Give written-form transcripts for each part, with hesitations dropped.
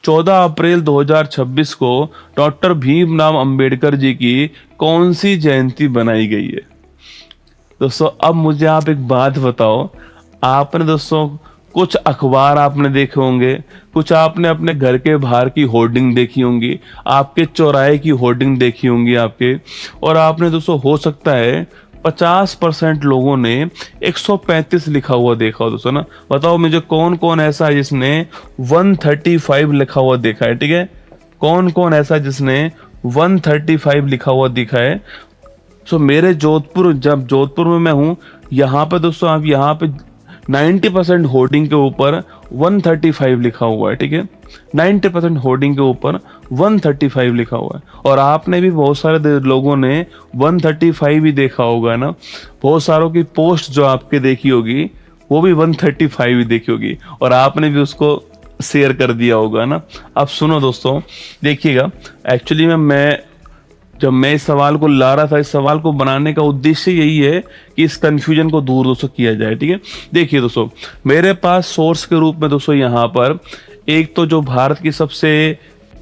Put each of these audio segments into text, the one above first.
14 अप्रैल 2026 को डॉक्टर भीमराव अंबेडकर जी की कौन सी जयंती बनाई गई है? दोस्तों अब मुझे आप एक बात बताओ, आपने दोस्तों कुछ अखबार आपने देखे होंगे, कुछ आपने अपने घर के बाहर की होर्डिंग देखी होंगी, आपके चौराहे की होर्डिंग देखी होंगी आपके, और आपने दोस्तों हो सकता है 50% लोगों ने 135 लिखा हुआ देखा हो दोस्तों ना। बताओ मुझे कौन कौन ऐसा है जिसने 135 लिखा हुआ देखा है? ठीक है, कौन कौन ऐसा जिसने 135 लिखा हुआ दिखा है? सो मेरे जोधपुर, जब जोधपुर में मैं हूँ, यहाँ पे दोस्तों आप यहाँ पे 90% होर्डिंग के ऊपर 135 लिखा हुआ है। ठीक है, 90% होर्डिंग के ऊपर 135 लिखा हुआ है। और आपने भी बहुत सारे लोगों ने 135 ही देखा होगा ना। बहुत सारों की पोस्ट जो आपके देखी होगी वो भी 135 ही देखी होगी, और आपने भी उसको शेयर कर दिया होगा ना। अब सुनो दोस्तों, देखिएगा, एक्चुअली में जब मैं इस सवाल को ला रहा था, इस सवाल को बनाने का उद्देश्य यही है कि इस कंफ्यूजन को दूर दोस्तों किया जाए। ठीक है, देखिए दोस्तों, मेरे पास सोर्स के रूप में दोस्तों यहाँ पर एक तो जो भारत की सबसे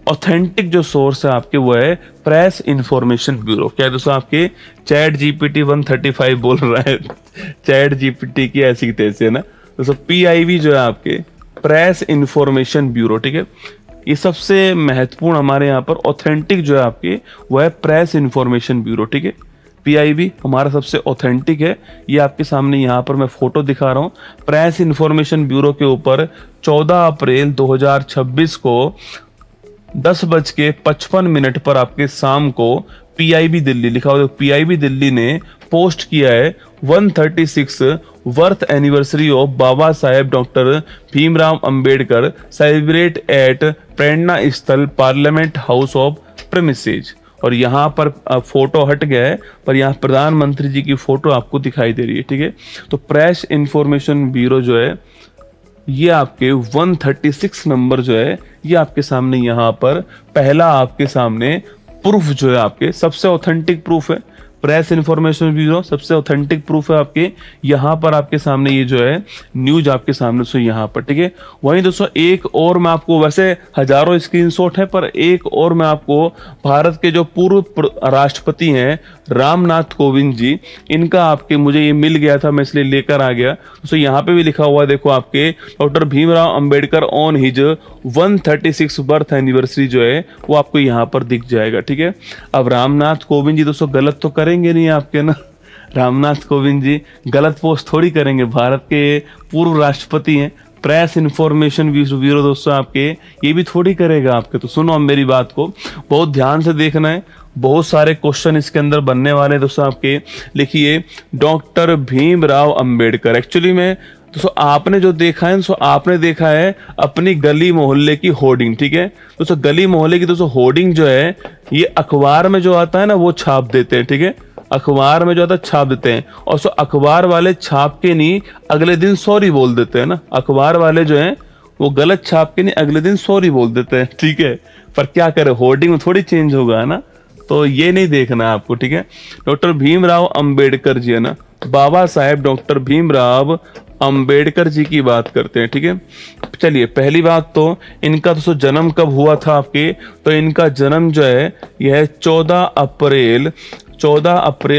ऑथेंटिक जो सोर्स है आपके, वो है प्रेस इंफॉर्मेशन ब्यूरो। क्या है दोस्तों, आपके चैट जीपीटी 135 बोल रहा है, चैट जीपीटी की ऐसी तैसी है ना दोस्तों। PIB जो है आपके प्रेस इंफॉर्मेशन ब्यूरो। ठीक है, ये सबसे महत्वपूर्ण हमारे यहाँ पर ऑथेंटिक जो है आपके, वो है प्रेस इंफॉर्मेशन ब्यूरो। ठीक है, PIB हमारा सबसे ऑथेंटिक है। ये आपके सामने यहाँ पर मैं फोटो दिखा रहा हूँ। प्रेस इंफॉर्मेशन ब्यूरो के ऊपर 14 अप्रैल 2026 को 10:55 पर आपके शाम को PIB दिल्ली लिखा हुआ, PIB दिल्ली ने पोस्ट किया है 136 birth anniversary of Baba Saheb doctor Bhimrao Ambedkar celebrate at Prerna Sthal parliament house of प्रेमिसेज। और यहाँ पर फोटो हट गया है, पर यहाँ प्रधानमंत्री जी की फोटो आपको दिखाई दे रही है। ठीक है, तो प्रेस इंफॉर्मेशन ब्यूरो जो है ये आपके 136 नंबर जो है, ये आपके सामने यहाँ पर पहला आपके सामने प्रूफ जो है, आपके सबसे ऑथेंटिक प्रूफ है। प्रेस इंफॉर्मेशन ब्यूरो सबसे ऑथेंटिक प्रूफ है आपके यहाँ पर, आपके सामने ये जो है न्यूज आपके सामने सो यहाँ पर। ठीक है, वहीं दोस्तों एक और मैं आपको, वैसे हजारों स्क्रीनशॉट है, पर एक और मैं आपको भारत के जो पूर्व राष्ट्रपति हैं रामनाथ कोविंद जी, इनका आपके मुझे ये मिल गया था, मैं इसलिए लेकर आ गया। दोस्तों यहाँ पे भी लिखा हुआ है, देखो आपके doctor Bhimrao Ambedkar on his 136 birth anniversary जो है वो आपको यहाँ पर दिख जाएगा। ठीक है, अब रामनाथ कोविंद जी दोस्तों गलत तो करेंगे नहीं आपके ना, रामनाथ कोविंद जी गलत पोस्ट थोड़ी करेंगे, भारत के पूर्व राष्ट्रपति हैं। प्रेस इंफॉर्मेशन ब्यूरो दोस्तों आपके ये भी थोड़ी करेगा आपके। तो सुनो अब मेरी बात को बहुत ध्यान से देखना है, बहुत सारे क्वेश्चन इसके अंदर बनने वाले हैं दोस्तों आपके। लिखिए डॉक्टर भीमराव अंबेडकर। एक्चुअली में दोस्तों आपने जो देखा है, आपने देखा है अपनी गली मोहल्ले की होर्डिंग। ठीक है दोस्तों, गली मोहल्ले की दोस्तों होर्डिंग जो है ये अखबार में जो आता है ना वो छाप देते हैं। ठीक है, अखबार में जो आता है छाप देते हैं, और सो अखबार वाले छाप के नहीं अगले दिन सॉरी बोल देते हैं ना। अखबार वाले जो हैं वो गलत छाप के नहीं अगले दिन सॉरी बोल देते हैं। ठीक है, पर क्या करे, होर्डिंग में थोड़ी चेंज होगा ना, तो ये नहीं देखना है आपको। ठीक है, डॉक्टर भीमराव अंबेडकर जी है ना, बाबा साहेब डॉक्टर भीमराव अंबेडकर जी की बात करते हैं। ठीक है, चलिए पहली बात तो इनका दोस्तों जन्म कब हुआ था आपके, तो इनका जन्म जो है यह है 14 अप्रैल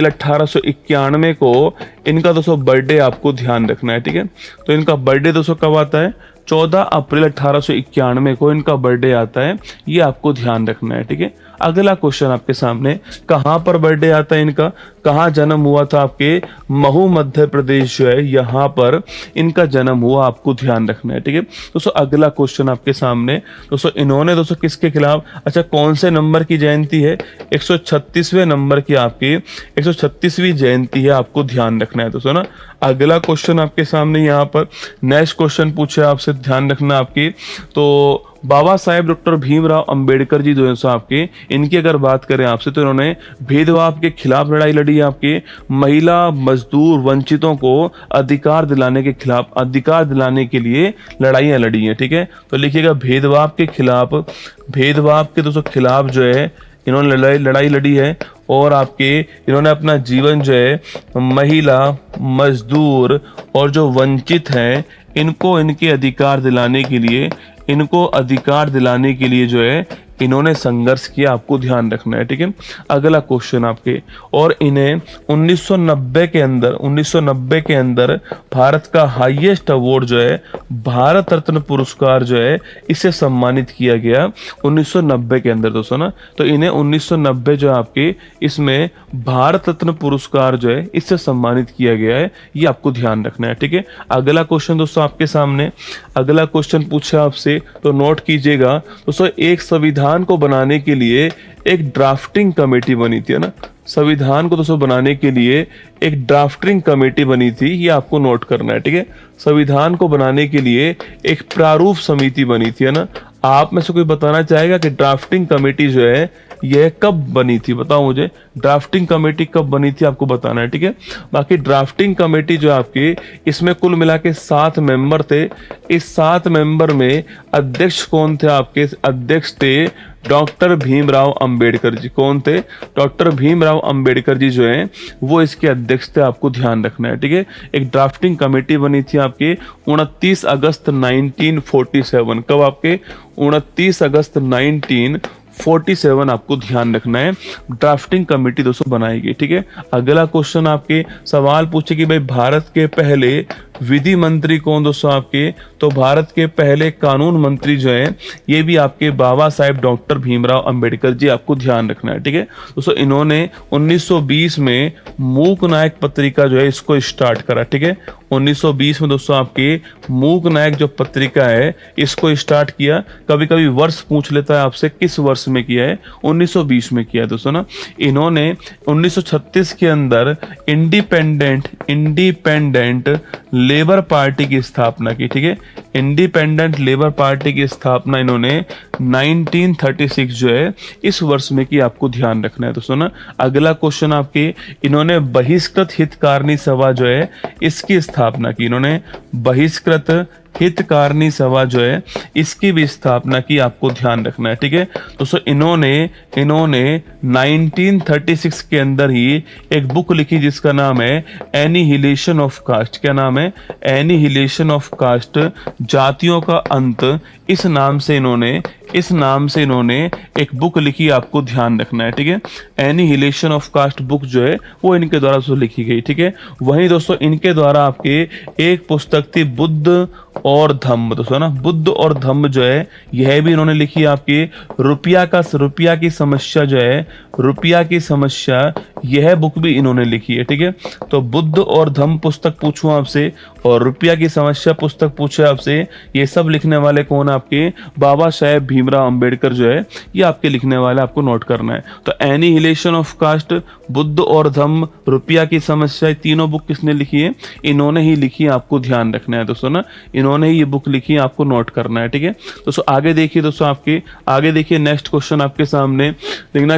1891 को इनका दोस्तों बर्थडे आपको ध्यान रखना है। ठीक है, तो इनका बर्थडे दोस्तों कब आता है, 14 अप्रैल 1891 को इनका बर्थडे आता है, ये आपको ध्यान रखना है। ठीक है, अगला क्वेश्चन आपके सामने, कहाँ पर बर्थडे आता है इनका, कहाँ जन्म हुआ था आपके, महू मध्य प्रदेश जो है यहाँ पर इनका जन्म हुआ, आपको ध्यान रखना है। ठीक है दोस्तों, अगला क्वेश्चन आपके सामने दोस्तों, इन्होंने दोस्तों किसके खिलाफ, अच्छा कौन से नंबर की जयंती है, 136वें नंबर की आपकी 136वीं जयंती है, आपको ध्यान रखना है दोस्तों ना। अगला क्वेश्चन आपके सामने यहाँ पर नेक्स्ट क्वेश्चन पूछे आपसे, ध्यान रखना आपकी, तो बाबा साहेब डॉक्टर भीमराव अंबेडकर जी जो है आपके, इनकी अगर बात करें आपसे तो इन्होंने भेदभाव के खिलाफ लड़ाई लड़ी है आपके, महिला मजदूर वंचितों को अधिकार दिलाने के खिलाफ, अधिकार दिलाने के लिए लड़ाइयाँ लड़ी हैं। ठीक है, तो लिखिएगा भेदभाव के खिलाफ, भेदभाव के दोस्तों खिलाफ जो है इन्होंने लड़ाई लड़ी है, और आपके इन्होंने अपना जीवन जो है महिला मजदूर और जो वंचित हैं इनको इनके अधिकार दिलाने के लिए इनको अधिकार दिलाने के लिए जो है इन्होंने संघर्ष किया, आपको ध्यान रखना है, ठीक है। अगला क्वेश्चन आपके, और इन्हें 1990 के अंदर भारत का हाईएस्ट अवार्ड जो है भारत रत्न पुरस्कार जो है इससे सम्मानित किया गया 1990 के अंदर दोस्तों ना। तो इन्हें 1990 जो आपके इसमें भारत रत्न पुरस्कार जो है इससे सम्मानित किया गया है, ये आपको ध्यान रखना है, ठीक है। अगला क्वेश्चन दोस्तों आपके सामने, अगला क्वेश्चन पूछा आपसे तो नोट कीजिएगा दोस्तों। एक संविधान को बनाने के लिए एक ड्राफ्टिंग कमेटी बनी थी, है ना। संविधान को दोस्तों बनाने के लिए एक ड्राफ्टिंग कमेटी बनी थी, ये आपको नोट करना है, ठीक है। संविधान को बनाने के लिए एक प्रारूप समिति बनी थी, है ना। आप में से कोई बताना चाहेगा कि ड्राफ्टिंग कमेटी जो है यह कब बनी थी, बताओ मुझे, ड्राफ्टिंग कमेटी कब बनी थी, आपको बताना है, ठीक है। बाकी ड्राफ्टिंग कमेटी जो आपकी, इसमें कुल मिला के 7 मेंबर थे। इस 7 मेंबर में अध्यक्ष कौन थे आपके, अध्यक्ष थे डॉक्टर भीमराव अंबेडकर जी। कौन थे, डॉक्टर भीमराव अंबेडकर जी जो हैं वो इसके अध्यक्ष थे, आपको ध्यान रखना है, ठीक है। एक ड्राफ्टिंग कमेटी बनी थी आपके 29 अगस्त 1947, कब आपके 29 अगस्त 1947 आपको ध्यान रखना है, ड्राफ्टिंग कमेटी दोस्तों बनाई गई, ठीक है। अगला क्वेश्चन आपके सवाल पूछे कि भाई भारत के पहले विधि मंत्री कौन दोस्तों आपके, तो भारत के पहले कानून मंत्री जो है ये भी आपके बाबा साहेब डॉक्टर भीमराव अंबेडकर जी, आपको ध्यान रखना है, ठीक है दोस्तों। इन्होंने 1920 में मूक नायक पत्रिका जो है इसको स्टार्ट करा, ठीक है। 1920 में दोस्तों आपके मूक नायक जो पत्रिका है इसको स्टार्ट किया। कभी कभी वर्ष पूछ लेता है आपसे, किस वर्ष में किया है, 1920 में किया है दोस्तों ना। इन्होंने 1936 के अंदर इंडिपेंडेंट लेबर पार्टी की स्थापना की, ठीक है। इंडिपेंडेंट लेबर पार्टी की स्थापना इन्होंने 1936 जो है इस वर्ष में की, आपको ध्यान रखना है दोस्तों ना। अगला क्वेश्चन आपके, इन्होंने बहिष्कृत हितकारिणी सभा जो है इसकी स्थापना की। इन्होंने बहिष्कृत हितकारिणी सभा जो है इसकी भी स्थापना की, आपको ध्यान रखना है, ठीक है दोस्तों। इन्होंने 1936 के अंदर ही एक बुक लिखी जिसका नाम है एनिहिलेशन ऑफ कास्ट। क्या नाम है, एनिहिलेशन ऑफ कास्ट, जातियों का अंत। इस नाम से इन्होंने एक बुक लिखी, आपको ध्यान रखना है, ठीक है। एनिहिलेशन ऑफ कास्ट बुक जो है वो इनके द्वारा दोस्तों लिखी गई, ठीक है। वहीं दोस्तों इनके द्वारा आपके एक पुस्तक थी बुद्ध और धम्म दोस्तों ना। बुद्ध और धम्म जो है यह भी इन्होंने लिखी, आपकी रुपया की समस्या जो है, रुपया की समस्या, यह बुक भी इन्होंने लिखी है, ठीक है। तो बुद्ध और धम्म पुस्तक पूछूं आपसे और रुपया की समस्या पुस्तक पूछे आपसे, ये सब लिखने वाले कौन, आपके बाबा साहेब भीमराव अंबेडकर जो है ये आपके लिखने वाले, आपको नोट करना है। तो एनिहिलेशन ऑफ कास्ट, बुद्ध और धम्म, रुपया की समस्या, तीनों बुक किसने लिखी है, इन्होंने ही लिखी है, आपको ध्यान रखना है दोस्तों ना। इन्होंने ही ये बुक लिखी है, आपको नोट करना है, ठीक है दोस्तों। आगे देखिए दोस्तों, आपके आगे देखिए नेक्स्ट क्वेश्चन आपके सामने देखना।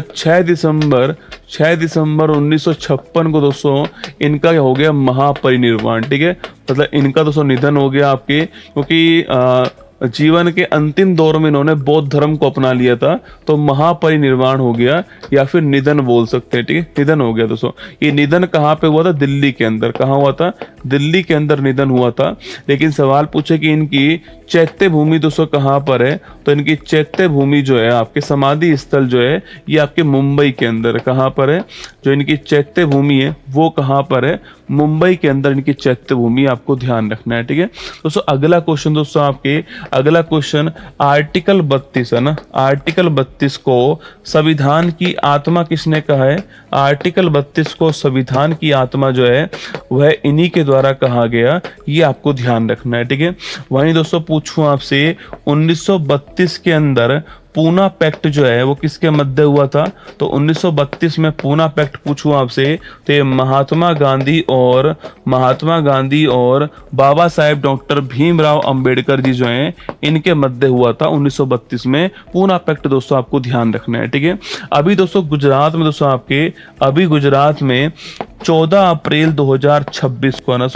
6 दिसंबर 1956 को दोस्तों इनका हो गया महापरिनिर्वाण, ठीक है। मतलब इनका दोस्तों निधन हो गया आपके, क्योंकि जीवन के अंतिम दौर में इन्होंने बौद्ध धर्म को अपना लिया था, तो महापरिनिर्वाण हो गया या फिर निधन बोल सकते हैं, ठीक है। निधन हो गया दोस्तों। ये निधन कहाँ पे हुआ था, दिल्ली के अंदर। कहाँ हुआ था, दिल्ली के अंदर निधन हुआ था। लेकिन सवाल पूछे कि इनकी चैत्य भूमि दोस्तों कहाँ पर है, तो इनकी चैत्य भूमि जो है, आपके समाधि स्थल जो है ये आपके मुंबई के अंदर। कहाँ पर है, जो इनकी चैत्य भूमि है वो कहाँ पर है, मुंबई के अंदर इनकी चैत्य भूमि, आपको ध्यान रखना है, ठीक है दोस्तों। अगला क्वेश्चन दोस्तों आपके, अगला क्वेश्चन आर्टिकल 32 है ना। आर्टिकल 32 को संविधान की आत्मा किसने कहा है, आर्टिकल 32 को संविधान की आत्मा जो है वह इन्हीं के द्वारा कहा गया, ये आपको ध्यान रखना है, ठीक है। वहीं दोस्तों पूछूं आपसे 1932 के अंदर पूना पैक्ट जो है वो किसके मध्य हुआ था, तो 1932 में पूना पैक्ट पूछूं आपसे तो ये महात्मा गांधी और बाबा साहेब डॉक्टर भीमराव अंबेडकर जी जो हैं इनके मध्य हुआ था 1932 में पूना पैक्ट दोस्तों, आपको ध्यान रखना है, ठीक है। अभी दोस्तों गुजरात में दोस्तों आपके, अभी गुजरात में 14 अप्रैल 2026 को ना,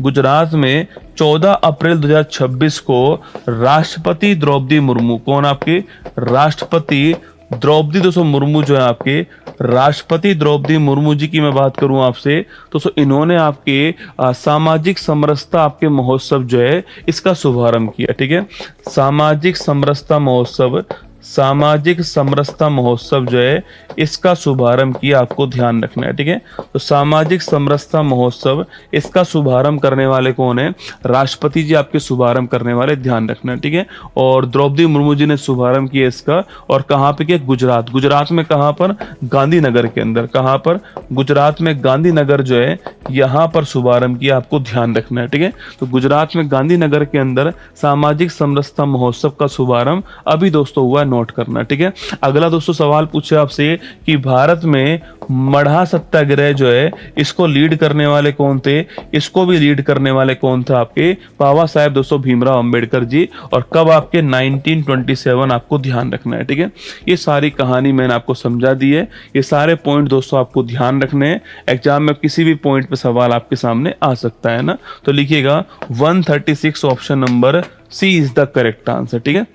गुजरात में 14 अप्रैल 2026 को राष्ट्रपति द्रौपदी मुर्मू, कौन आपके, राष्ट्रपति द्रौपदी दोस्तों मुर्मू जो है आपके राष्ट्रपति द्रौपदी मुर्मू जी की मैं बात करूं आपसे, तो इन्होंने आपके सामाजिक समरसता आपके महोत्सव जो है इसका शुभारंभ किया। ठीक है, सामाजिक समरसता महोत्सव, सामाजिक समरसता महोत्सव जो है इसका शुभारंभ किया, आपको ध्यान रखना है। ठीक है, तो सामाजिक समरसता महोत्सव इसका शुभारंभ करने वाले कौन है? राष्ट्रपति जी आपके शुभारंभ करने वाले, ध्यान रखना है। ठीक है, और द्रौपदी मुर्मू जी ने शुभारंभ किया इसका, और कहाँ पे किया? गुजरात। गुजरात में कहाँ पर? गांधीनगर के अंदर। कहाँ पर? गुजरात में गांधीनगर जो है यहाँ पर शुभारंभ किया, आपको ध्यान रखना है। ठीक है, तो गुजरात में गांधीनगर के अंदर सामाजिक समरसता महोत्सव का शुभारंभ अभी दोस्तों हुआ, नोट करना। ठीक है, अगला दोस्तों सवाल पूछे आपसे कि भारत में मढ़ा सत्याग्रह जो है इसको लीड करने वाले कौन थे? इसको भी लीड करने वाले कौन थे? आपके बाबा साहेब दोस्तों भीमराव अंबेडकर जी। और कब? आपके 1927, आपको ध्यान रखना है। ठीक है, ये सारी कहानी मैंने आपको समझा दी है। ये सारे पॉइंट दोस्तों आपको ध्यान रखने हैं, एग्जाम में किसी भी पॉइंट पे सवाल आपके सामने आ सकता है ना। तो लिखिएगा 136, option number C is the correct answer. ठीक है,